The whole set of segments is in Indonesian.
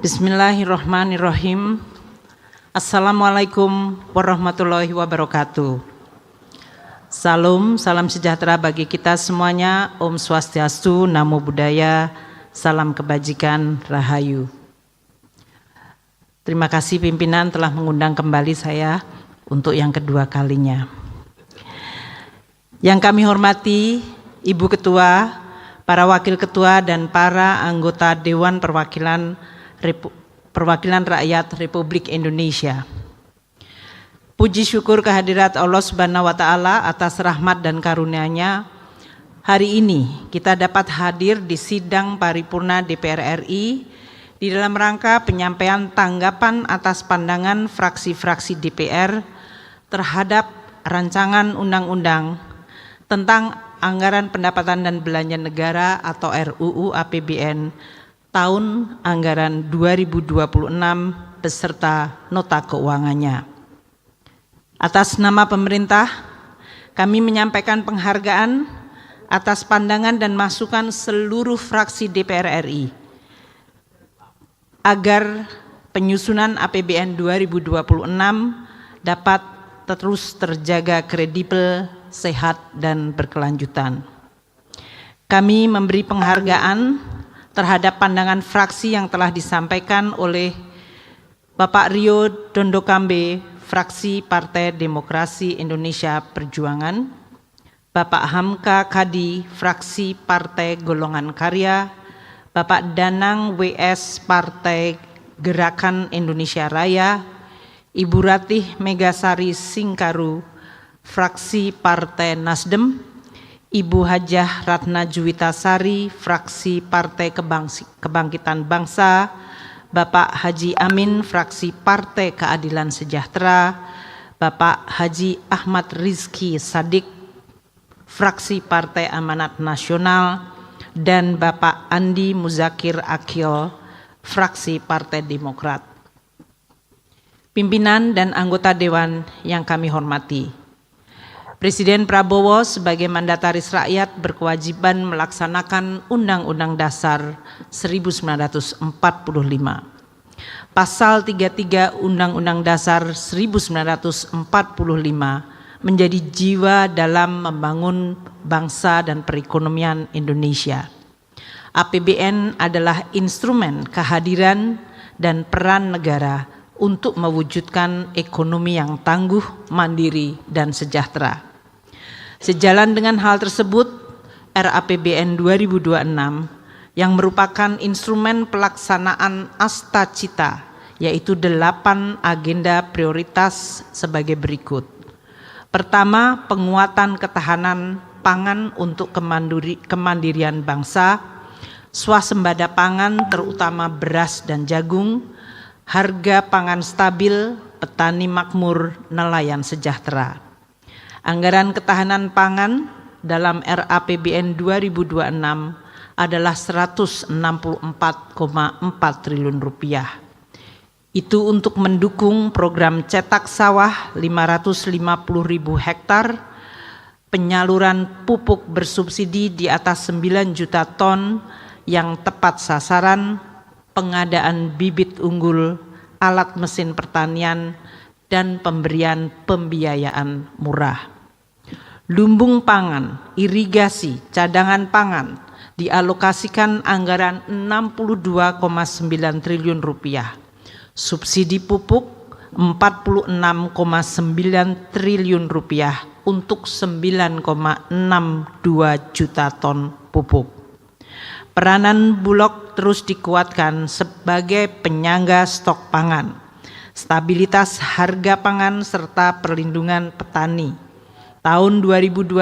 Bismillahirrahmanirrahim. Assalamualaikum warahmatullahi wabarakatuh. Salam sejahtera bagi kita semuanya. Om Swastiastu, Namo Buddhaya, salam kebajikan, Rahayu. Terima kasih pimpinan telah mengundang kembali saya untuk yang kedua kalinya. Yang kami hormati Ibu Ketua, para Wakil Ketua dan para anggota Dewan Perwakilan Rakyat Republik Indonesia. Puji syukur kehadirat Allah Subhanahu wa Ta'ala atas rahmat dan karunia-Nya. Hari ini kita dapat hadir di sidang paripurna DPR RI di dalam rangka penyampaian tanggapan atas pandangan fraksi-fraksi DPR terhadap rancangan undang-undang tentang Anggaran Pendapatan dan Belanja Negara atau RUU APBN tahun anggaran 2026 beserta nota keuangannya. Atas nama pemerintah, kami menyampaikan penghargaan atas pandangan dan masukan seluruh fraksi DPR RI agar penyusunan APBN 2026 dapat terus terjaga kredibel, sehat, dan berkelanjutan. Kami memberi penghargaan terhadap pandangan fraksi yang telah disampaikan oleh Bapak Rio Dondokambe, fraksi Partai Demokrasi Indonesia Perjuangan, Bapak Hamka Kadi, fraksi Partai Golongan Karya, Bapak Danang WS, Partai Gerakan Indonesia Raya, Ibu Ratih Megasari Singkaru, fraksi Partai Nasdem, Ibu Hajah Ratna Juwitasari, fraksi Partai Kebangkitan Bangsa, Bapak Haji Amin, fraksi Partai Keadilan Sejahtera, Bapak Haji Ahmad Rizki Sadik, fraksi Partai Amanat Nasional, dan Bapak Andi Muzakir Akil, fraksi Partai Demokrat. Pimpinan dan anggota Dewan yang kami hormati, Presiden Prabowo sebagai mandataris rakyat berkewajiban melaksanakan Undang-Undang Dasar 1945. Pasal 33 Undang-Undang Dasar 1945 menjadi jiwa dalam membangun bangsa dan perekonomian Indonesia. APBN adalah instrumen kehadiran dan peran negara untuk mewujudkan ekonomi yang tangguh, mandiri, dan sejahtera. Sejalan dengan hal tersebut, RAPBN 2026 yang merupakan instrumen pelaksanaan Astacita, yaitu 8 agenda prioritas sebagai berikut. Pertama, penguatan ketahanan pangan untuk kemandirian bangsa, swasembada pangan terutama beras dan jagung, harga pangan stabil, petani makmur, nelayan sejahtera. Anggaran ketahanan pangan dalam RAPBN 2026 adalah 164,4 triliun rupiah. Itu untuk mendukung program cetak sawah 550.000 hektar, penyaluran pupuk bersubsidi di atas 9 juta ton yang tepat sasaran, pengadaan bibit unggul, alat mesin pertanian, dan pemberian pembiayaan murah. Lumbung pangan, irigasi, cadangan pangan dialokasikan anggaran 62,9 triliun rupiah. Subsidi pupuk 46,9 triliun rupiah untuk 9,62 juta ton pupuk. Peranan Bulog terus dikuatkan sebagai penyangga stok pangan, stabilitas harga pangan serta perlindungan petani. Tahun 2025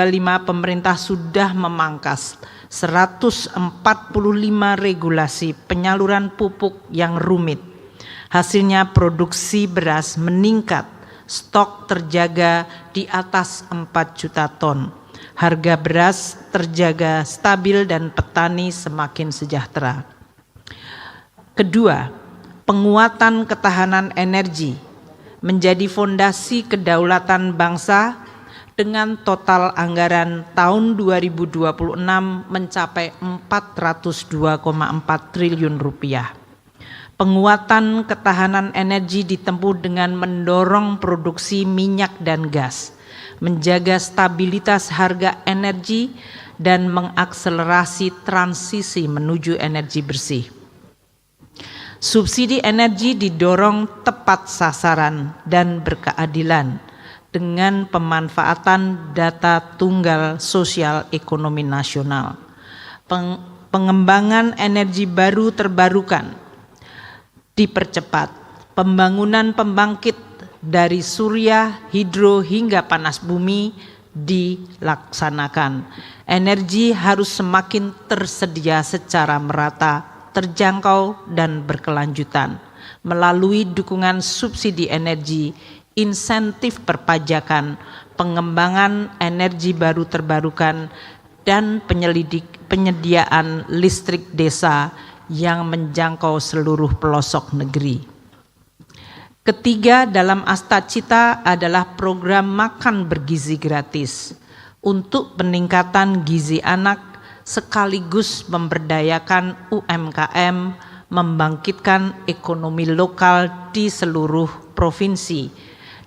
pemerintah sudah memangkas 145 regulasi penyaluran pupuk yang rumit. Hasilnya produksi beras meningkat, stok terjaga di atas 4 juta ton. Harga beras terjaga stabil dan petani semakin sejahtera. Kedua, penguatan ketahanan energi menjadi fondasi kedaulatan bangsa dengan total anggaran tahun 2026 mencapai 402,4 triliun rupiah. Penguatan ketahanan energi ditempuh dengan mendorong produksi minyak dan gas, menjaga stabilitas harga energi, dan mengakselerasi transisi menuju energi bersih. Subsidi energi didorong tepat sasaran dan berkeadilan dengan pemanfaatan data tunggal sosial ekonomi nasional. Pengembangan energi baru terbarukan dipercepat, pembangunan pembangkit dari surya, hidro hingga panas bumi dilaksanakan. Energi harus semakin tersedia secara merata, terjangkau dan berkelanjutan melalui dukungan subsidi energi, insentif perpajakan, pengembangan energi baru terbarukan, dan penyediaan listrik desa yang menjangkau seluruh pelosok negeri. Ketiga dalam Astacita adalah program makan bergizi gratis untuk peningkatan gizi anak sekaligus memberdayakan UMKM, membangkitkan ekonomi lokal di seluruh provinsi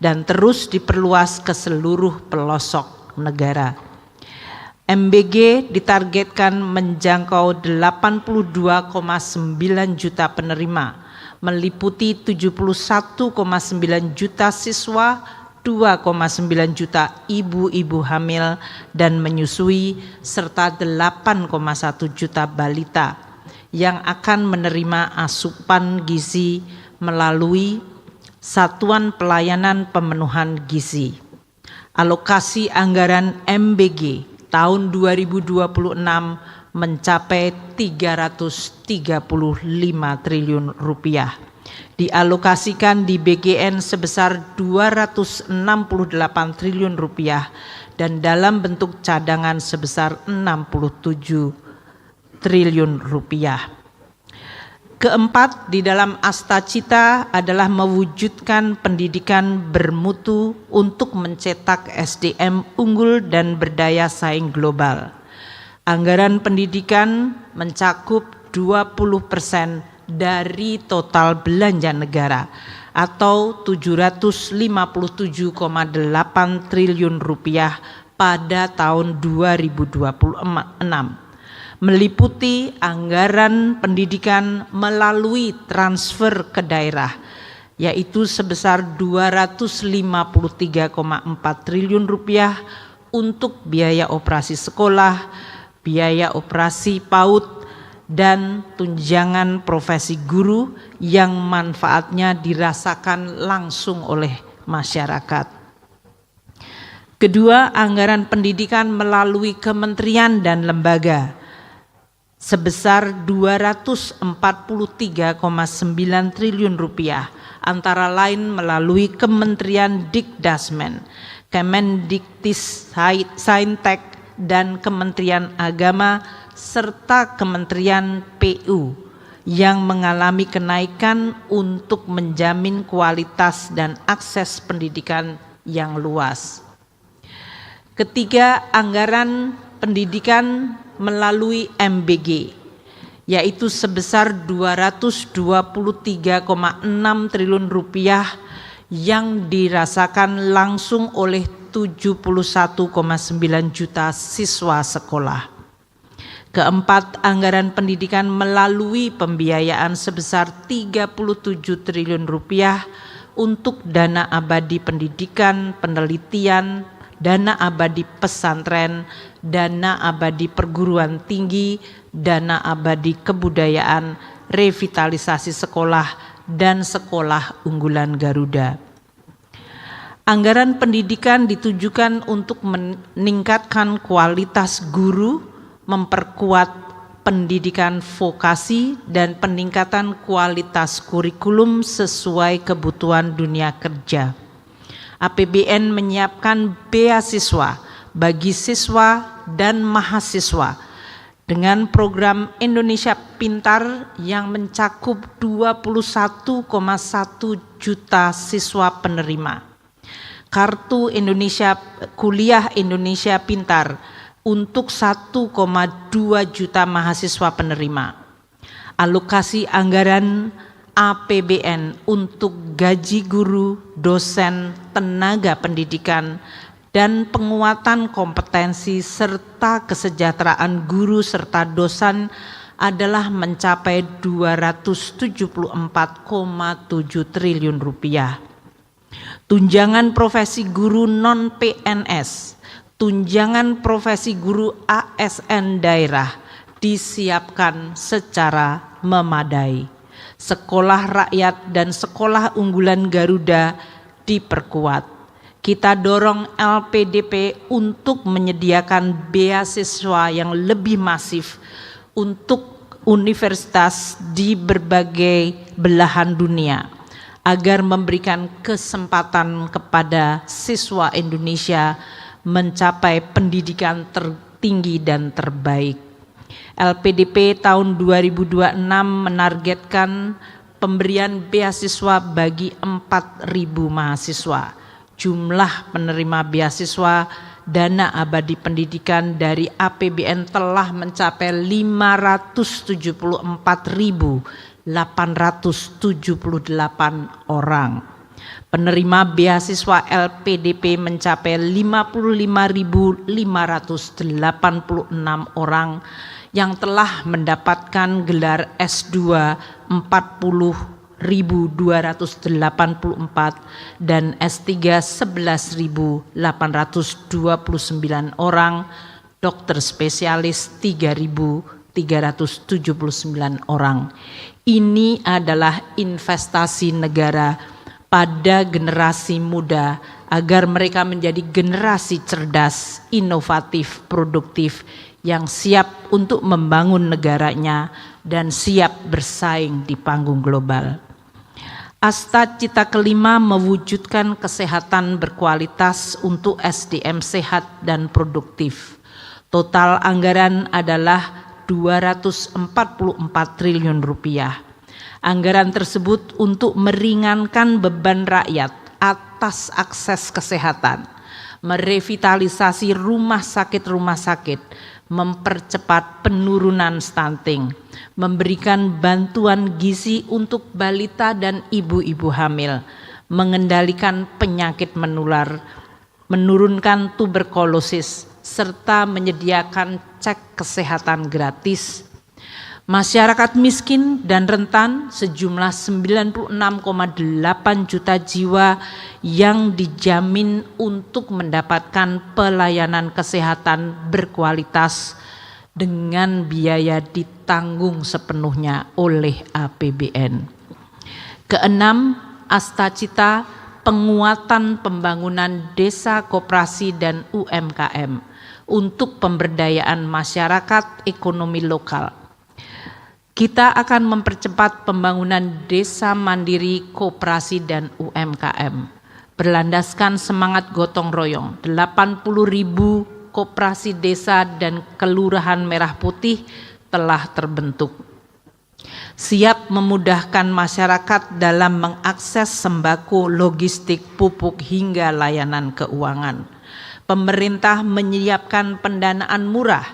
dan terus diperluas ke seluruh pelosok negara. MBG ditargetkan menjangkau 82,9 juta penerima, meliputi 71,9 juta siswa, 2,9 juta ibu-ibu hamil dan menyusui, serta 8,1 juta balita yang akan menerima asupan gizi melalui Satuan Pelayanan Pemenuhan Gizi. Alokasi anggaran MBG tahun 2026 mencapai 335 triliun rupiah. Dialokasikan di BGN sebesar 268 triliun rupiah dan dalam bentuk cadangan sebesar 67 triliun rupiah. Keempat, di dalam Astacita adalah mewujudkan pendidikan bermutu untuk mencetak SDM unggul dan berdaya saing global. Anggaran pendidikan mencakup 20% dari total belanja negara atau 757,8 triliun rupiah pada tahun 2026. Meliputi anggaran pendidikan melalui transfer ke daerah, yaitu sebesar 253,4 triliun rupiah untuk biaya operasi sekolah, biaya operasi PAUD, dan tunjangan profesi guru yang manfaatnya dirasakan langsung oleh masyarakat. Kedua, anggaran pendidikan melalui kementerian dan lembaga sebesar 243,9 triliun rupiah, antara lain melalui Kementerian Dikdasmen, Kemendiktissaintek, dan Kementerian Agama, serta Kementerian PU yang mengalami kenaikan untuk menjamin kualitas dan akses pendidikan yang luas. Ketiga, anggaran pendidikan melalui MBG, yaitu sebesar 223,6 triliun rupiah yang dirasakan langsung oleh 71,9 juta siswa sekolah. Keempat, anggaran pendidikan melalui pembiayaan sebesar 37 triliun rupiah untuk dana abadi pendidikan, penelitian, dana abadi pesantren, dana abadi perguruan tinggi, dana abadi kebudayaan, revitalisasi sekolah, dan sekolah unggulan Garuda. Anggaran pendidikan ditujukan untuk meningkatkan kualitas guru, memperkuat pendidikan vokasi, dan peningkatan kualitas kurikulum sesuai kebutuhan dunia kerja. APBN menyiapkan beasiswa bagi siswa dan mahasiswa dengan program Indonesia Pintar yang mencakup 21,1 juta siswa penerima. Kartu Indonesia Kuliah Indonesia Pintar untuk 1,2 juta mahasiswa penerima. Alokasi anggaran APBN untuk gaji guru, dosen, tenaga pendidikan, dan penguatan kompetensi serta kesejahteraan guru serta dosen adalah mencapai 274,7 triliun rupiah. Tunjangan profesi guru non-PNS, tunjangan profesi guru ASN daerah disiapkan secara memadai. Sekolah rakyat dan sekolah unggulan Garuda diperkuat. Kita dorong LPDP untuk menyediakan beasiswa yang lebih masif untuk universitas di berbagai belahan dunia agar memberikan kesempatan kepada siswa Indonesia mencapai pendidikan tertinggi dan terbaik. LPDP tahun 2026 menargetkan pemberian beasiswa bagi 4.000 mahasiswa. Jumlah penerima beasiswa dana abadi pendidikan dari APBN telah mencapai 574.878 orang. Penerima beasiswa LPDP mencapai 55.586 orang yang telah mendapatkan gelar S2 40.284 dan S3 11.829 orang, dokter spesialis 3.379 orang. Ini adalah investasi negara pada generasi muda agar mereka menjadi generasi cerdas, inovatif, produktif yang siap untuk membangun negaranya dan siap bersaing di panggung global. Asta cita kelima mewujudkan kesehatan berkualitas untuk SDM sehat dan produktif. Total anggaran adalah 244 triliun rupiah. Anggaran tersebut untuk meringankan beban rakyat atas akses kesehatan, merevitalisasi rumah sakit, mempercepat penurunan stunting, memberikan bantuan gizi untuk balita dan ibu-ibu hamil, mengendalikan penyakit menular, menurunkan tuberkulosis, serta menyediakan cek kesehatan gratis. Masyarakat miskin dan rentan sejumlah 96,8 juta jiwa yang dijamin untuk mendapatkan pelayanan kesehatan berkualitas dengan biaya ditanggung sepenuhnya oleh APBN. Keenam, asta cita penguatan pembangunan desa koperasi dan UMKM untuk pemberdayaan masyarakat ekonomi lokal. Kita akan mempercepat pembangunan desa mandiri, koperasi dan UMKM. Berlandaskan semangat gotong royong, 80.000 koperasi desa dan kelurahan merah putih telah terbentuk. Siap memudahkan masyarakat dalam mengakses sembako, logistik, pupuk hingga layanan keuangan. Pemerintah menyiapkan pendanaan murah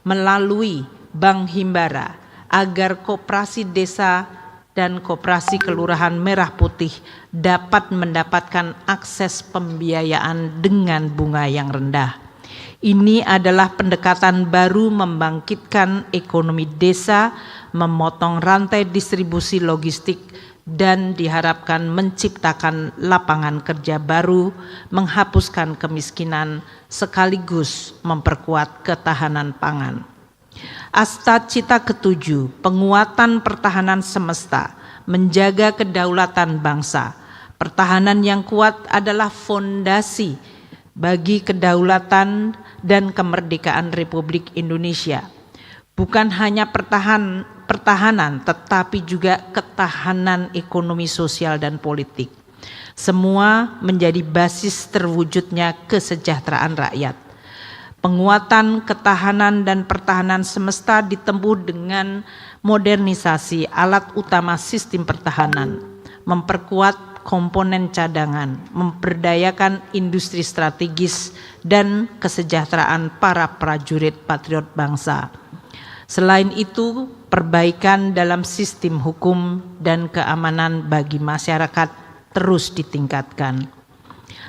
melalui Bank Himbara agar koperasi desa dan koperasi kelurahan merah putih dapat mendapatkan akses pembiayaan dengan bunga yang rendah. Ini adalah pendekatan baru membangkitkan ekonomi desa, memotong rantai distribusi logistik, dan diharapkan menciptakan lapangan kerja baru, menghapuskan kemiskinan, sekaligus memperkuat ketahanan pangan. Asta cita ketujuh, penguatan pertahanan semesta, menjaga kedaulatan bangsa. Pertahanan yang kuat adalah fondasi bagi kedaulatan dan kemerdekaan Republik Indonesia. Bukan hanya pertahanan, tetapi juga ketahanan ekonomi, sosial, dan politik. Semua menjadi basis terwujudnya kesejahteraan rakyat. Penguatan ketahanan dan pertahanan semesta ditempuh dengan modernisasi alat utama sistem pertahanan, memperkuat komponen cadangan, memberdayakan industri strategis, dan kesejahteraan para prajurit patriot bangsa. Selain itu, perbaikan dalam sistem hukum dan keamanan bagi masyarakat terus ditingkatkan.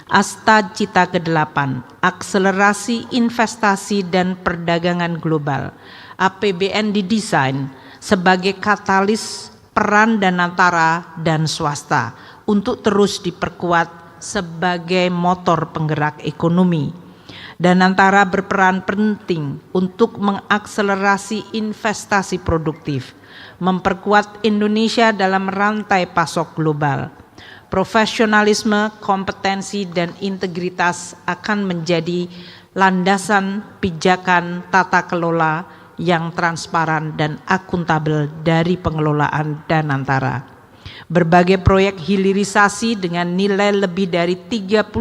Asta Cita ke-8, akselerasi investasi dan perdagangan global. APBN didesain sebagai katalis peran Danantara dan swasta untuk terus diperkuat sebagai motor penggerak ekonomi. Danantara berperan penting untuk mengakselerasi investasi produktif, memperkuat Indonesia dalam rantai pasok global. Profesionalisme, kompetensi, dan integritas akan menjadi landasan pijakan tata kelola yang transparan dan akuntabel dari pengelolaan Danantara. Berbagai proyek hilirisasi dengan nilai lebih dari 38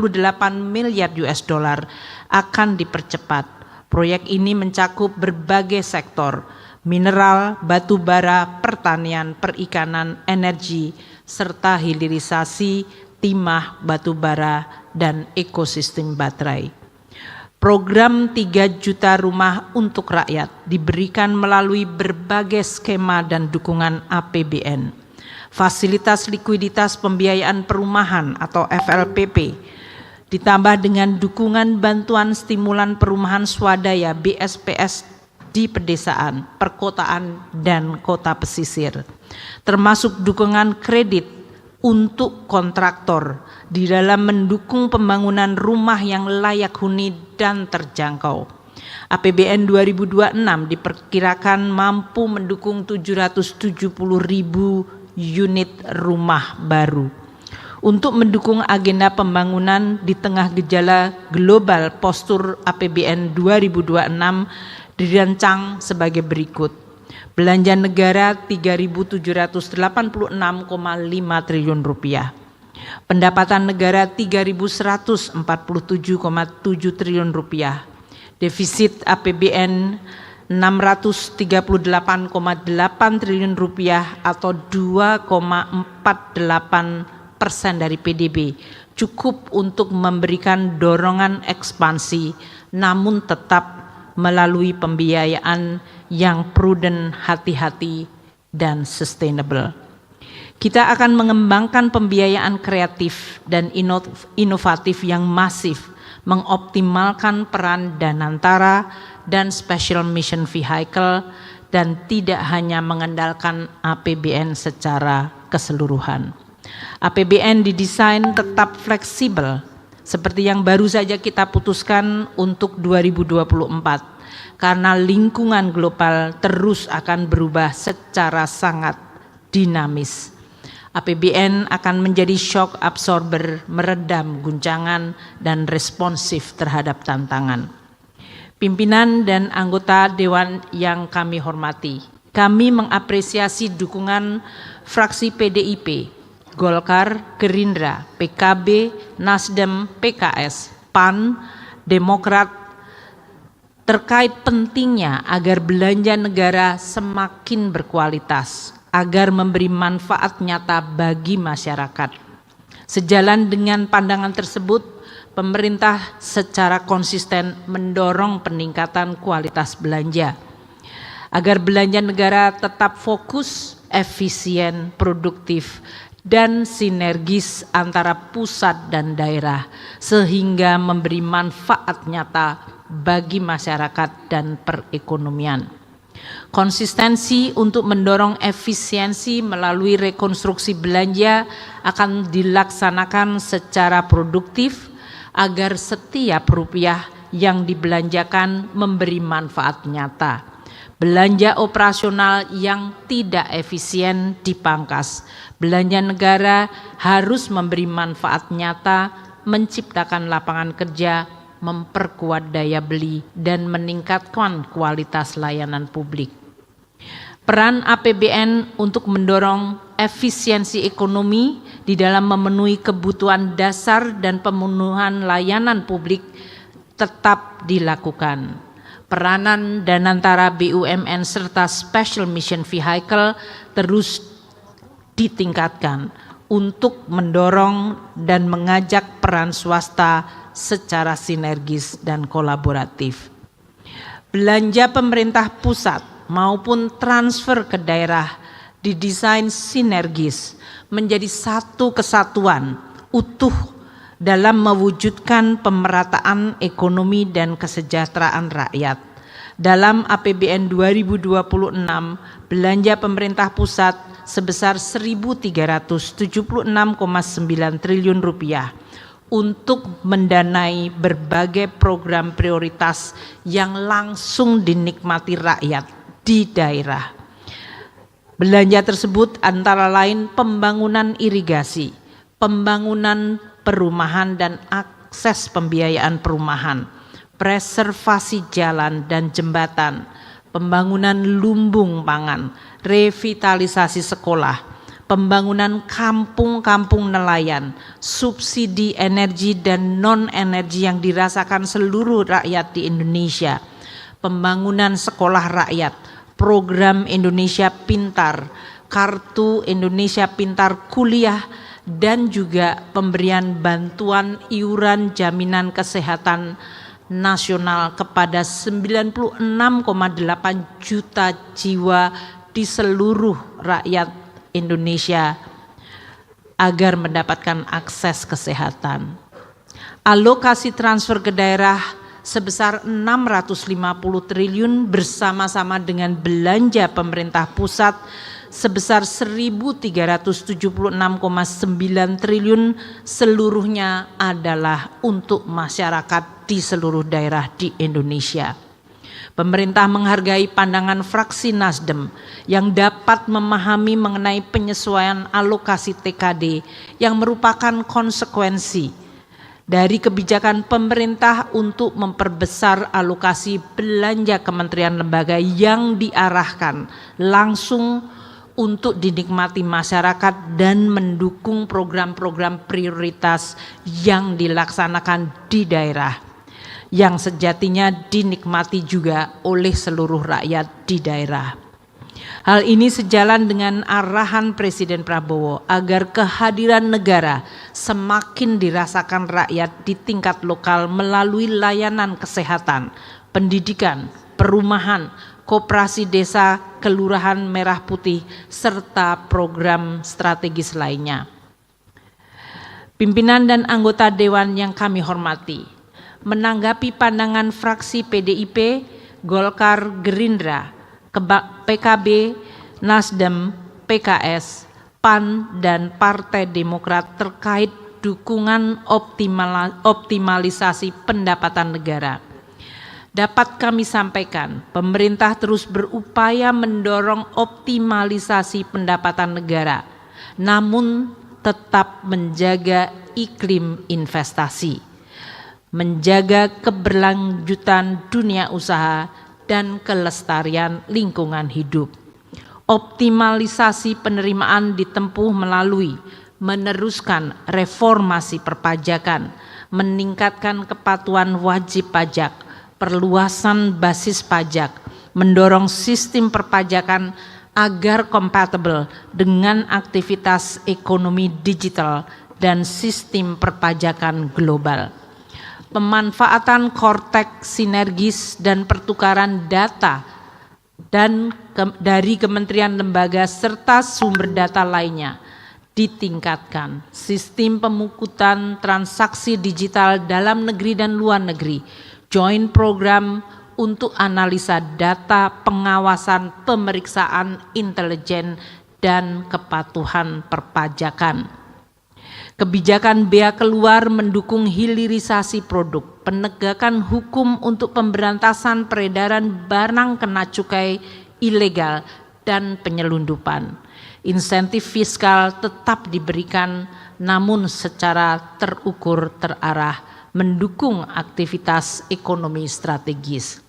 miliar US dollar akan dipercepat. Proyek ini mencakup berbagai sektor, mineral, batu bara, pertanian, perikanan, energi, serta hilirisasi, timah, batu bara, dan ekosistem baterai. Program 3 juta rumah untuk rakyat diberikan melalui berbagai skema dan dukungan APBN. Fasilitas likuiditas pembiayaan perumahan atau FLPP ditambah dengan dukungan bantuan stimulan perumahan swadaya BSPS di pedesaan, perkotaan, dan kota pesisir, termasuk dukungan kredit untuk kontraktor di dalam mendukung pembangunan rumah yang layak huni dan terjangkau. APBN 2026 diperkirakan mampu mendukung 770.000 unit rumah baru. Untuk mendukung agenda pembangunan di tengah gejala global, postur APBN 2026 dirancang sebagai berikut. Belanja negara 3.786,5 triliun rupiah. Pendapatan negara 3.147,7 triliun rupiah. Defisit APBN 638,8 triliun rupiah atau 2,48% dari PDB, cukup untuk memberikan dorongan ekspansi, namun tetap melalui pembiayaan yang prudent, hati-hati, dan sustainable. Kita akan mengembangkan pembiayaan kreatif dan inovatif yang masif, mengoptimalkan peran Danantara dan Special Mission Vehicle, dan tidak hanya mengandalkan APBN secara keseluruhan. APBN didesain tetap fleksibel, seperti yang baru saja kita putuskan untuk 2024, karena lingkungan global terus akan berubah secara sangat dinamis. APBN akan menjadi shock absorber, meredam guncangan dan responsif terhadap tantangan. Pimpinan dan anggota Dewan yang kami hormati, kami mengapresiasi dukungan fraksi PDIP, Golkar, Gerindra, PKB, Nasdem, PKS, PAN, Demokrat terkait pentingnya agar belanja negara semakin berkualitas, agar memberi manfaat nyata bagi masyarakat. Sejalan dengan pandangan tersebut, pemerintah secara konsisten mendorong peningkatan kualitas belanja, agar belanja negara tetap fokus, efisien, produktif, dan sinergis antara pusat dan daerah, sehingga memberi manfaat nyata bagi masyarakat dan perekonomian. Konsistensi untuk mendorong efisiensi melalui rekonstruksi belanja akan dilaksanakan secara produktif agar setiap rupiah yang dibelanjakan memberi manfaat nyata. Belanja operasional yang tidak efisien dipangkas. Belanja negara harus memberi manfaat nyata, menciptakan lapangan kerja, memperkuat daya beli, dan meningkatkan kualitas layanan publik. Peran APBN untuk mendorong efisiensi ekonomi di dalam memenuhi kebutuhan dasar dan pemenuhan layanan publik tetap dilakukan. Peranan Danantara BUMN serta Special Mission Vehicle terus ditingkatkan untuk mendorong dan mengajak peran swasta secara sinergis dan kolaboratif. Belanja pemerintah pusat maupun transfer ke daerah didesain sinergis menjadi satu kesatuan utuh dalam mewujudkan pemerataan ekonomi dan kesejahteraan rakyat. Dalam APBN 2026, belanja pemerintah pusat sebesar 1.376,9 triliun rupiah untuk mendanai berbagai program prioritas yang langsung dinikmati rakyat di daerah. Belanja tersebut antara lain pembangunan irigasi, pembangunan perumahan dan akses pembiayaan perumahan, preservasi jalan dan jembatan, pembangunan lumbung pangan, revitalisasi sekolah, pembangunan kampung-kampung nelayan, subsidi energi dan non-energi yang dirasakan seluruh rakyat di Indonesia, pembangunan sekolah rakyat, program Indonesia Pintar, kartu Indonesia Pintar kuliah, dan juga pemberian bantuan iuran jaminan kesehatan nasional kepada 96,8 juta jiwa di seluruh rakyat Indonesia agar mendapatkan akses kesehatan. Alokasi transfer ke daerah sebesar 650 triliun bersama-sama dengan belanja pemerintah pusat sebesar 1.376,9 triliun seluruhnya adalah untuk masyarakat di seluruh daerah di Indonesia. Pemerintah menghargai pandangan fraksi Nasdem yang dapat memahami mengenai penyesuaian alokasi TKD yang merupakan konsekuensi dari kebijakan pemerintah untuk memperbesar alokasi belanja kementerian lembaga yang diarahkan langsung untuk dinikmati masyarakat dan mendukung program-program prioritas yang dilaksanakan di daerah, yang sejatinya dinikmati juga oleh seluruh rakyat di daerah. Hal ini sejalan dengan arahan Presiden Prabowo agar kehadiran negara semakin dirasakan rakyat di tingkat lokal melalui layanan kesehatan, pendidikan, perumahan, koperasi desa, kelurahan merah putih, serta program strategis lainnya. Pimpinan dan anggota Dewan yang kami hormati, menanggapi pandangan fraksi PDIP, Golkar, Gerindra, PKB, Nasdem, PKS, PAN, dan Partai Demokrat terkait dukungan optimalisasi pendapatan negara. Dapat kami sampaikan, pemerintah terus berupaya mendorong optimalisasi pendapatan negara, namun tetap menjaga iklim investasi, menjaga keberlanjutan dunia usaha, dan kelestarian lingkungan hidup. Optimalisasi penerimaan ditempuh melalui meneruskan reformasi perpajakan, meningkatkan kepatuhan wajib pajak, perluasan basis pajak, mendorong sistem perpajakan agar kompatibel dengan aktivitas ekonomi digital dan sistem perpajakan global. Pemanfaatan korteks sinergis dan pertukaran data dan dari kementerian lembaga serta sumber data lainnya ditingkatkan. Sistem pemungutan transaksi digital dalam negeri dan luar negeri, joint program untuk analisa data, pengawasan, pemeriksaan intelijen, dan kepatuhan perpajakan. Kebijakan bea keluar mendukung hilirisasi produk, penegakan hukum untuk pemberantasan peredaran barang kena cukai ilegal dan penyelundupan. Insentif fiskal tetap diberikan namun secara terukur terarah mendukung aktivitas ekonomi strategis.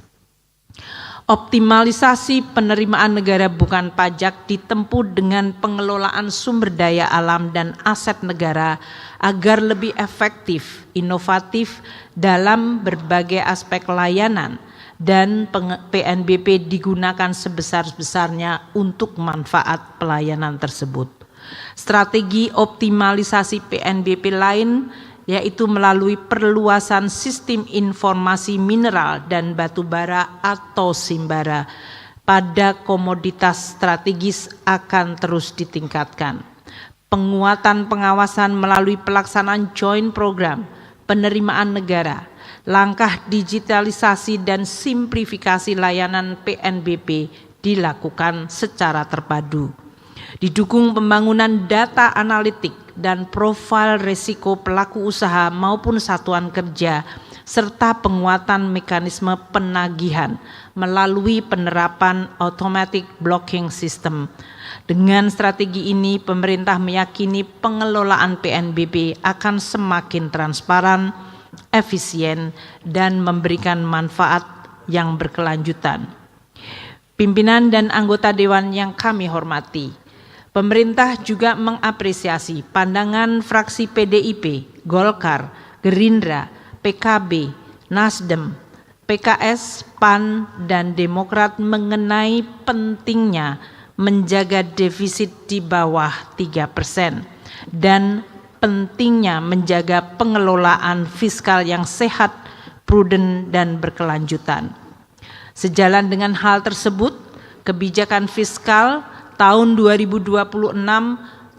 Optimalisasi penerimaan negara bukan pajak ditempuh dengan pengelolaan sumber daya alam dan aset negara agar lebih efektif, inovatif dalam berbagai aspek layanan, dan PNBP digunakan sebesar-besarnya untuk manfaat pelayanan tersebut. Strategi optimalisasi PNBP lain yaitu melalui perluasan sistem informasi mineral dan batu bara atau Simbara pada komoditas strategis akan terus ditingkatkan. Penguatan pengawasan melalui pelaksanaan joint program, penerimaan negara, langkah digitalisasi dan simplifikasi layanan PNBP dilakukan secara terpadu. Didukung pembangunan data analitik dan profil risiko pelaku usaha maupun satuan kerja, serta penguatan mekanisme penagihan melalui penerapan automatic blocking system. Dengan strategi ini, pemerintah meyakini pengelolaan PNBP akan semakin transparan, efisien, dan memberikan manfaat yang berkelanjutan. Pimpinan dan anggota Dewan yang kami hormati, pemerintah juga mengapresiasi pandangan fraksi PDIP, Golkar, Gerindra, PKB, Nasdem, PKS, PAN, dan Demokrat mengenai pentingnya menjaga defisit di bawah 3% dan pentingnya menjaga pengelolaan fiskal yang sehat, prudent, dan berkelanjutan. Sejalan dengan hal tersebut, kebijakan fiskal tahun 2026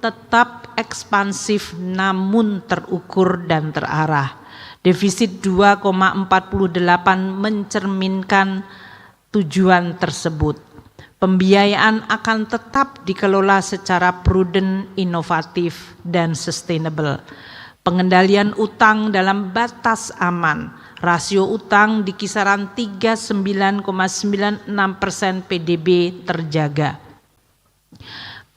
tetap ekspansif namun terukur dan terarah. Defisit 2,48 mencerminkan tujuan tersebut. Pembiayaan akan tetap dikelola secara prudent, inovatif, dan sustainable. Pengendalian utang dalam batas aman. Rasio utang di kisaran 39,96% PDB terjaga.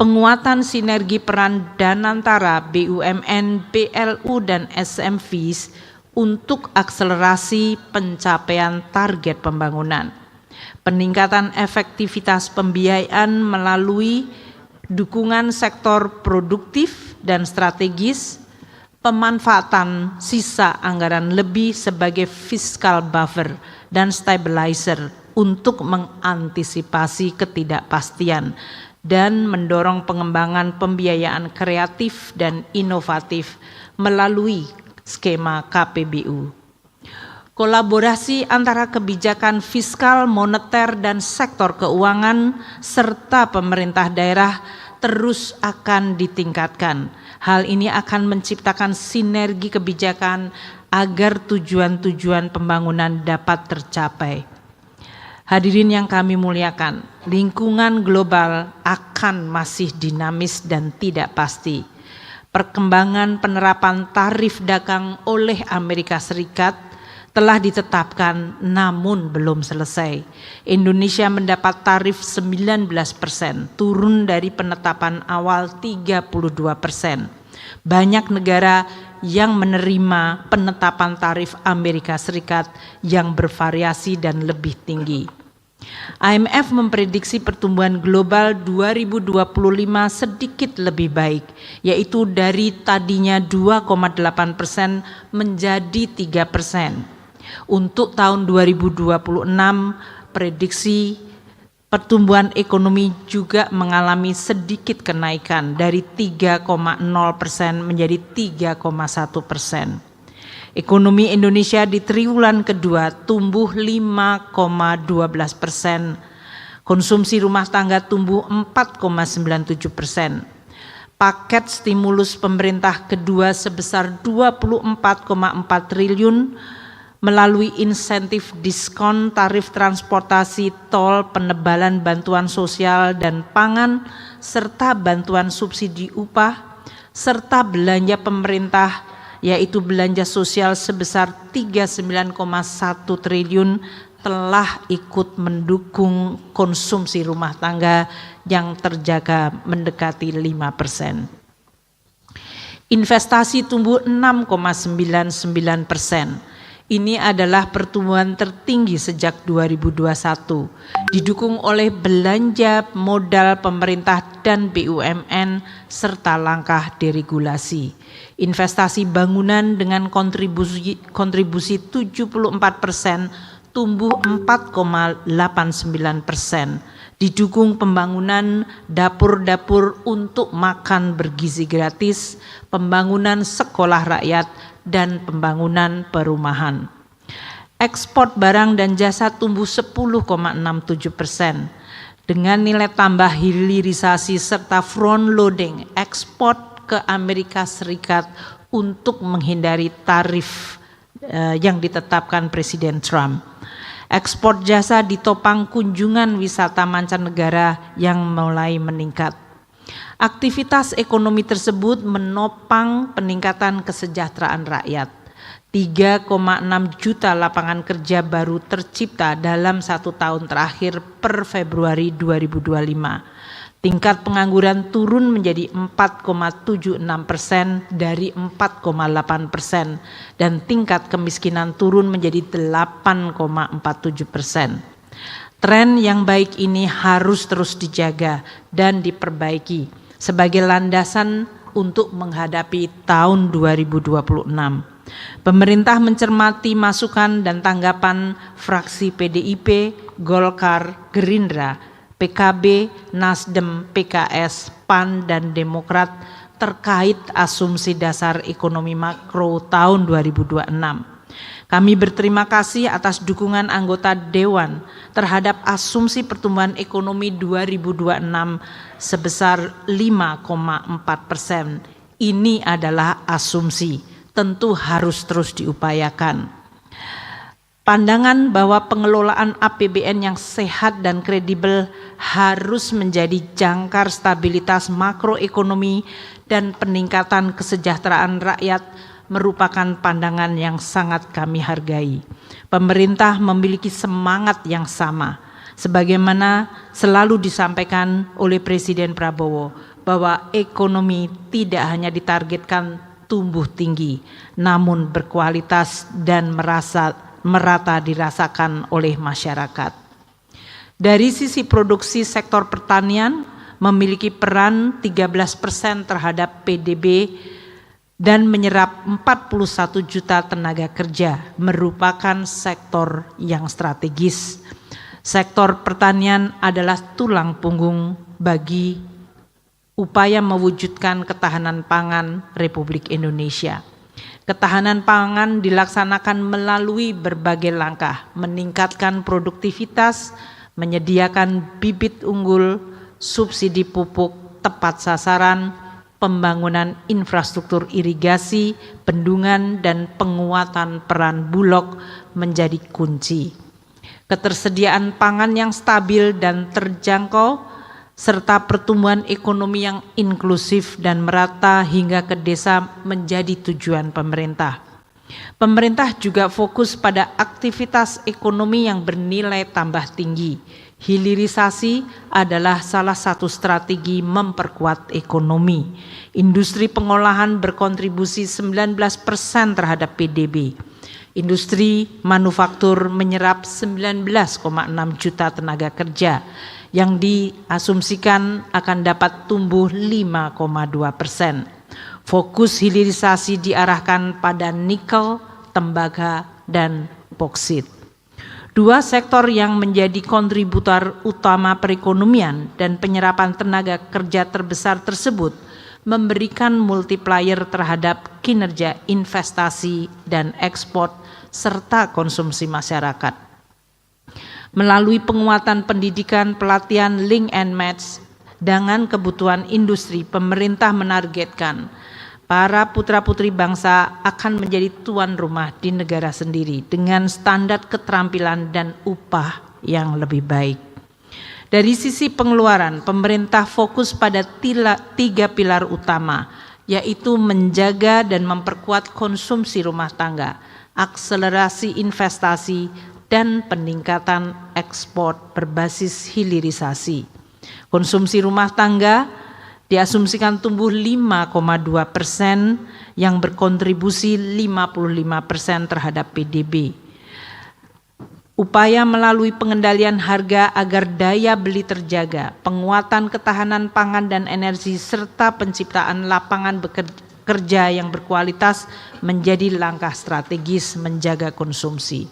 Penguatan sinergi peran dan antara BUMN, BLU, dan SMVs untuk akselerasi pencapaian target pembangunan. Peningkatan efektivitas pembiayaan melalui dukungan sektor produktif dan strategis, pemanfaatan sisa anggaran lebih sebagai fiscal buffer dan stabilizer untuk mengantisipasi ketidakpastian dan mendorong pengembangan pembiayaan kreatif dan inovatif melalui skema KPBU. Kolaborasi antara kebijakan fiskal, moneter, dan sektor keuangan serta pemerintah daerah terus akan ditingkatkan. Hal ini akan menciptakan sinergi kebijakan agar tujuan-tujuan pembangunan dapat tercapai. Hadirin yang kami muliakan, lingkungan global akan masih dinamis dan tidak pasti. Perkembangan penerapan tarif dagang oleh Amerika Serikat telah ditetapkan namun belum selesai. Indonesia mendapat tarif 19%, turun dari penetapan awal 32%. Banyak negara yang menerima penetapan tarif Amerika Serikat yang bervariasi dan lebih tinggi. IMF memprediksi pertumbuhan global 2025 sedikit lebih baik, yaitu dari tadinya 2,8% menjadi 3%. Untuk tahun 2026, prediksi pertumbuhan ekonomi juga mengalami sedikit kenaikan dari 3,0% menjadi 3,1%. Ekonomi Indonesia di triwulan kedua tumbuh 5,12%, konsumsi rumah tangga tumbuh 4,97%. Paket stimulus pemerintah kedua sebesar 24,4 triliun melalui insentif diskon tarif transportasi, tol, penebalan bantuan sosial dan pangan, serta bantuan subsidi upah, serta belanja pemerintah yaitu belanja sosial sebesar 39,1 triliun telah ikut mendukung konsumsi rumah tangga yang terjaga mendekati 5%. Investasi tumbuh 6,99%. Ini adalah pertumbuhan tertinggi sejak 2021, didukung oleh belanja modal pemerintah dan BUMN serta langkah deregulasi. Investasi bangunan dengan kontribusi 74% tumbuh 4,89%, didukung pembangunan dapur-dapur untuk makan bergizi gratis, pembangunan sekolah rakyat, dan pembangunan perumahan. Ekspor barang dan jasa tumbuh 10,67%. dengan nilai tambah hilirisasi serta front loading ekspor ke Amerika Serikat untuk menghindari tarif yang ditetapkan Presiden Trump. Ekspor jasa ditopang kunjungan wisata mancanegara yang mulai meningkat. Aktivitas ekonomi tersebut menopang peningkatan kesejahteraan rakyat. 3,6 juta lapangan kerja baru tercipta dalam 1 tahun terakhir per Februari 2025. Tingkat pengangguran turun menjadi 4,76% dari 4,8% dan tingkat kemiskinan turun menjadi 8,47%. Tren yang baik ini harus terus dijaga dan diperbaiki sebagai landasan untuk menghadapi tahun 2026. Pemerintah mencermati masukan dan tanggapan fraksi PDIP, Golkar, Gerindra, PKB, Nasdem, PKS, PAN, dan Demokrat terkait asumsi dasar ekonomi makro tahun 2026. Kami berterima kasih atas dukungan anggota Dewan terhadap asumsi pertumbuhan ekonomi 2026 sebesar 5,4%. Ini adalah asumsi, tentu harus terus diupayakan. Pandangan bahwa pengelolaan APBN yang sehat dan kredibel harus menjadi jangkar stabilitas makroekonomi dan peningkatan kesejahteraan rakyat merupakan pandangan yang sangat kami hargai. Pemerintah memiliki semangat yang sama, sebagaimana selalu disampaikan oleh Presiden Prabowo, bahwa ekonomi tidak hanya ditargetkan tumbuh tinggi, namun berkualitas dan merata dirasakan oleh masyarakat. Dari sisi produksi, sektor pertanian memiliki peran 13% terhadap PDB dan menyerap 41 juta tenaga kerja, merupakan sektor yang strategis. Sektor pertanian adalah tulang punggung bagi upaya mewujudkan ketahanan pangan Republik Indonesia. Ketahanan pangan dilaksanakan melalui berbagai langkah, meningkatkan produktivitas, menyediakan bibit unggul, subsidi pupuk tepat sasaran, pembangunan infrastruktur irigasi, bendungan, dan penguatan peran Bulog menjadi kunci. Ketersediaan pangan yang stabil dan terjangkau, serta pertumbuhan ekonomi yang inklusif dan merata hingga ke desa menjadi tujuan pemerintah. Pemerintah juga fokus pada aktivitas ekonomi yang bernilai tambah tinggi. Hilirisasi adalah salah satu strategi memperkuat ekonomi. Industri pengolahan berkontribusi 19% terhadap PDB. Industri manufaktur menyerap 19,6 juta tenaga kerja yang diasumsikan akan dapat tumbuh 5,2%. Fokus hilirisasi diarahkan pada nikel, tembaga, dan boksit. Dua sektor yang menjadi kontributor utama perekonomian dan penyerapan tenaga kerja terbesar tersebut memberikan multiplier terhadap kinerja investasi dan ekspor serta konsumsi masyarakat. Melalui penguatan pendidikan, pelatihan, link and match dengan kebutuhan industri, pemerintah menargetkan para putra-putri bangsa akan menjadi tuan rumah di negara sendiri dengan standar keterampilan dan upah yang lebih baik. Dari sisi pengeluaran, pemerintah fokus pada 3 pilar utama, yaitu menjaga dan memperkuat konsumsi rumah tangga, akselerasi investasi, dan peningkatan ekspor berbasis hilirisasi. Konsumsi rumah tangga diasumsikan tumbuh 5,2% yang berkontribusi 55% terhadap PDB. Upaya melalui pengendalian harga agar daya beli terjaga, penguatan ketahanan pangan dan energi, serta penciptaan lapangan kerja yang berkualitas menjadi langkah strategis menjaga konsumsi.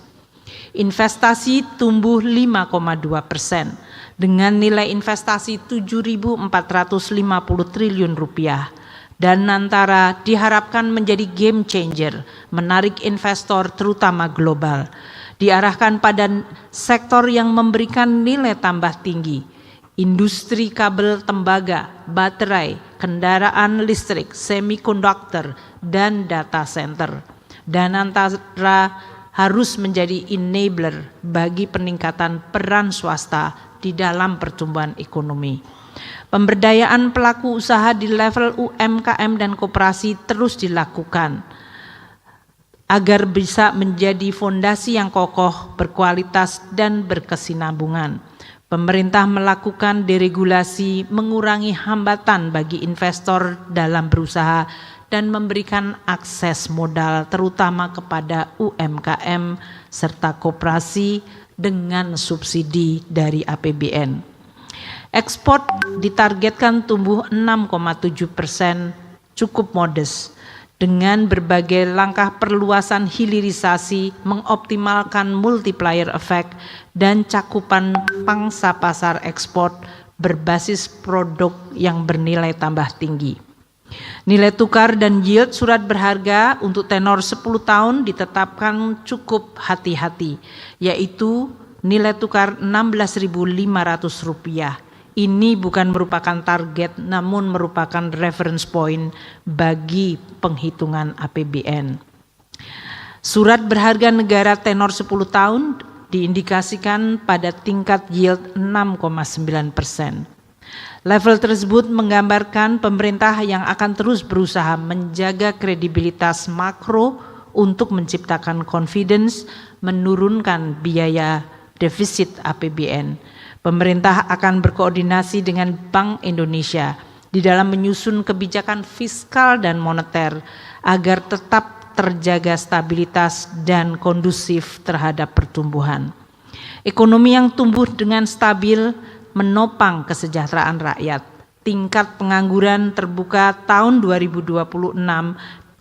Investasi tumbuh 5,2% dengan nilai investasi 7.450 triliun rupiah dan antara diharapkan menjadi game changer, menarik investor terutama global, diarahkan pada sektor yang memberikan nilai tambah tinggi, industri kabel tembaga, baterai, kendaraan listrik, semikonduktor, dan data center. Danantara harus menjadi enabler bagi peningkatan peran swasta di dalam pertumbuhan ekonomi. Pemberdayaan pelaku usaha di level UMKM dan koperasi terus dilakukan agar bisa menjadi fondasi yang kokoh, berkualitas, dan berkesinambungan. Pemerintah melakukan deregulasi, mengurangi hambatan bagi investor dalam berusaha, dan memberikan akses modal terutama kepada UMKM serta koperasi dengan subsidi dari APBN. Ekspor ditargetkan tumbuh 6,7%, cukup modest. Dengan berbagai langkah perluasan hilirisasi, mengoptimalkan multiplier effect, dan cakupan pangsa pasar ekspor berbasis produk yang bernilai tambah tinggi. Nilai tukar dan yield surat berharga untuk tenor 10 tahun ditetapkan cukup hati-hati, yaitu nilai tukar Rp16.500. Ini bukan merupakan target, namun merupakan reference point bagi penghitungan APBN. Surat berharga negara tenor 10 tahun diindikasikan pada tingkat yield 6,9%. Level tersebut menggambarkan pemerintah yang akan terus berusaha menjaga kredibilitas makro untuk menciptakan confidence, menurunkan biaya defisit APBN. Pemerintah akan berkoordinasi dengan Bank Indonesia di dalam menyusun kebijakan fiskal dan moneter agar tetap terjaga stabilitas dan kondusif terhadap pertumbuhan. Ekonomi yang tumbuh dengan stabil menopang kesejahteraan rakyat. Tingkat pengangguran terbuka tahun 2026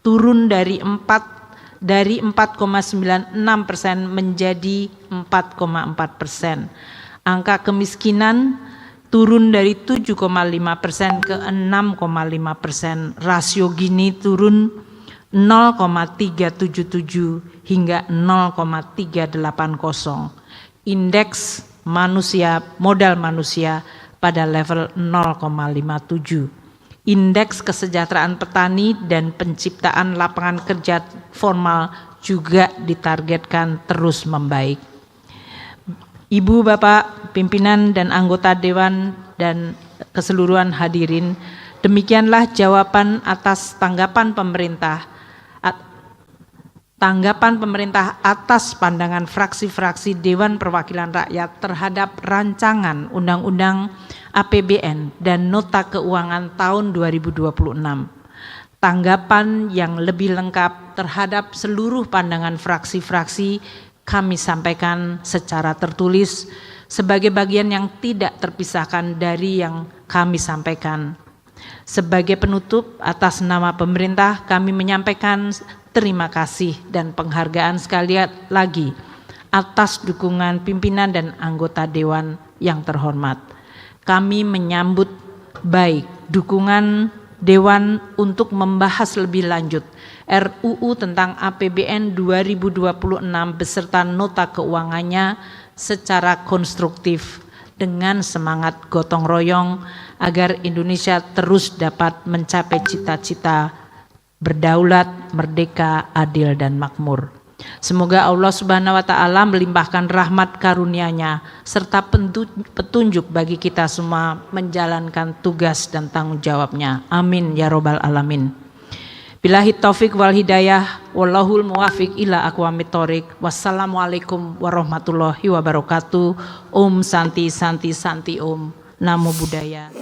turun dari 4,96% menjadi 4,4%. Angka kemiskinan turun dari 7,5% ke 6,5%. Rasio Gini turun 0,377 hingga 0,380. Indeks modal manusia pada level 0,57. Indeks kesejahteraan petani dan penciptaan lapangan kerja formal juga ditargetkan terus membaik. Ibu, Bapak, pimpinan dan anggota Dewan dan keseluruhan hadirin, demikianlah jawaban atas tanggapan pemerintah atas pandangan fraksi-fraksi Dewan Perwakilan Rakyat terhadap rancangan Undang-Undang APBN dan Nota Keuangan tahun 2026. Tanggapan yang lebih lengkap terhadap seluruh pandangan fraksi-fraksi kami sampaikan secara tertulis sebagai bagian yang tidak terpisahkan dari yang kami sampaikan. Sebagai penutup, atas nama pemerintah kami menyampaikan terima kasih dan penghargaan sekali lagi atas dukungan pimpinan dan anggota Dewan yang terhormat. Kami menyambut baik dukungan Dewan untuk membahas lebih lanjut RUU tentang APBN 2026 beserta nota keuangannya secara konstruktif dengan semangat gotong royong agar Indonesia terus dapat mencapai cita-cita berdaulat, merdeka, adil, dan makmur. Semoga Allah Subhanahu wa Ta'ala melimpahkan rahmat karunia-Nya serta petunjuk bagi kita semua menjalankan tugas dan tanggung jawab-Nya. Amin ya robbal alamin. Billahi taufik wal hidayah, wallahul muwafiq ila aqwamit thoriq. Wassalamualaikum warahmatullahi wabarakatuh. Om Santi Santi Santi Om. Namo Buddhaya.